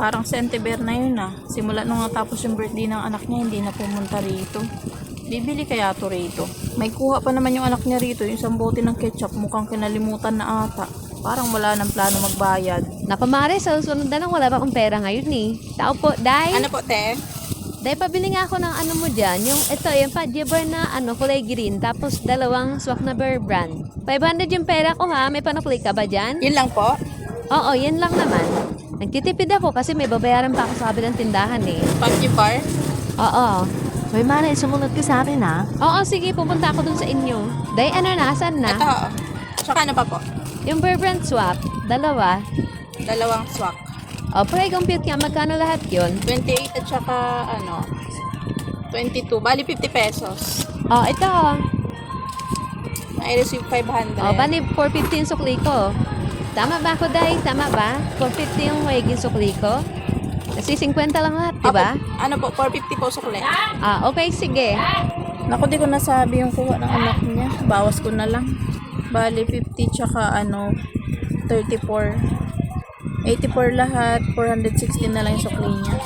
Parang Sentiber na yun ah. Simula nung natapos yung birthday ng anak niya, hindi na pumunta rito. Bibili kaya to rito? May kuha pa naman yung anak niya rito, yung isang bote ng ketchup, mukhang kinalimutan na ata. Parang wala ng plano magbayad. Naku Mare, sa susunod na lang wala pa akong pera ngayon eh. Tao po, Day. Ano po, te? Day, pabili nga ako ng ano mo dyan. Yung pa-jibber na kulay green. Tapos dalawang swak na Bear Brand. 500 yung pera ko ha. May panukli ka ba dyan? Yun lang po? Oo, yan lang naman. Nagtitipid ako kasi may babayaran pa ako sa kabilang tindahan eh. Pag-bar? Oo. Hoy, Mare, sumunod ka sa akin, ha? Oo, sige, pupunta ako dun sa inyo. Day, ano na? Saan na? Ito. Tsaka ano pa po? Yung Bear Brand swap, dalawa. Dalawang swak. O, pre-compute nga, magkano lahat yun? 28 at saka 22. Bali 50 pesos. O, ito. I receive 500. O, bali 450 yung sukli ko. Tama ba ako, Day? Tama ba? 450 yung huwagin sukli ko? Kasi 50 lang lahat, di ba? Ano po? 450 po sukli. Okay, sige. Naku, di ko nasabi yung kuha ng anak niya. Bawas ko na lang. Bali 50 tsaka 34. 84 lahat. 416 na lang yung sukli niya.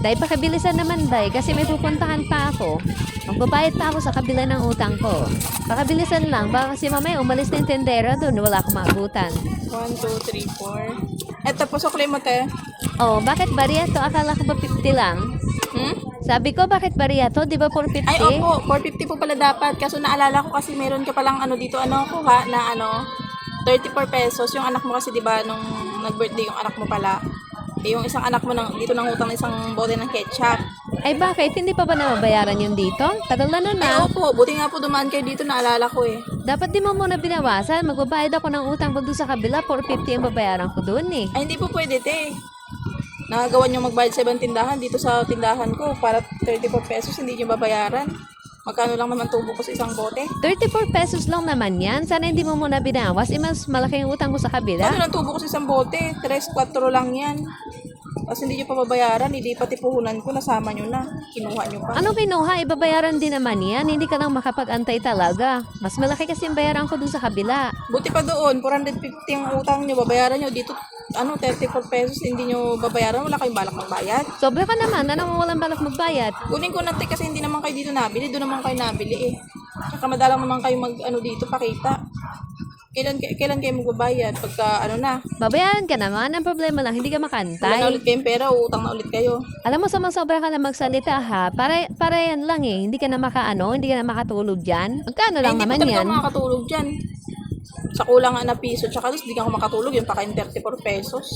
Day, pakibilisan naman, Day, kasi may pupuntahan pa ako. Magbabayad pa ako sa kabila ng utang ko. Pakibilisan lang, baka kasi mamaya umalis na yung tendera doon, wala akong maabutan. 1, 2, 3, 4. Eto po sukli mo, te. Oh, bakit bariyato? Akala ko ba 50 lang? Hmm? Sabi ko, bakit bariyato? Di ba 450? Ay, opo. 450 po pala dapat. Kaso naalala ko kasi meron ka palang dito, kuha na 34 pesos. Yung anak mo kasi, di ba, nung nag-birthday yung anak mo pala. Yung isang anak mo dito nang utang ng isang bote ng ketchup. Ay, bakit? Hindi pa ba nababayaran yun dito? Tagal na nun Ay, na. opo. Buti nga po dumaan kayo dito, naalala ko eh. Dapat di mo muna binawasan. Magbabayad ako ng utang pag doon sa kabila. 450 ang babayaran ko doon eh. Ay, hindi po pwede, te. Nagagawa nyo magbayad sa ibang tindahan. Dito sa tindahan ko, para 34 pesos, hindi nyo babayaran. Magkano lang naman tubo ko sa isang bote? 34 pesos lang naman yan. Sana hindi mo muna binawas. Mas malaki yung utang mo sa kabila. Ano lang tubo ko sa isang bote? 3-4 lang yan. Kasi hindi nyo pa babayaran, hindi pati puhunan ko, nasama nyo na. Kinuha nyo pa. Anong kinuha? Ibabayaran din naman yan. Hindi ka lang makapag-antay talaga. Mas malaki kasi yung bayaran ko dun sa kabila. Buti pa doon, 450 ang utang nyo, babayaran nyo. Dito, 34 pesos, hindi nyo babayaran, wala kayong balak magbayad. Sobra ka naman. Anong walang balak magbayad? Kunin ko na te, kasi hindi naman kayo dito nabili, doon naman kayo nabili eh. Tsaka madalang naman kayo dito, pakita. Kailan kayo magbabayad? Pagka na, Babayaran ka naman. Ang problema lang, hindi ka wala na makantay. ulit kayong pera, utang na ulit kayo. Alam mo, sobra ka na magsalita ha. Para yan lang eh. Hindi ka na hindi ka na makatulog dyan. Magkano lang Hindi naman po talaga yan? ako makakatulog dyan. Sa kulang nga na piso, tsaka hindi ka ako makatulog, yung pa kayong 34 pesos.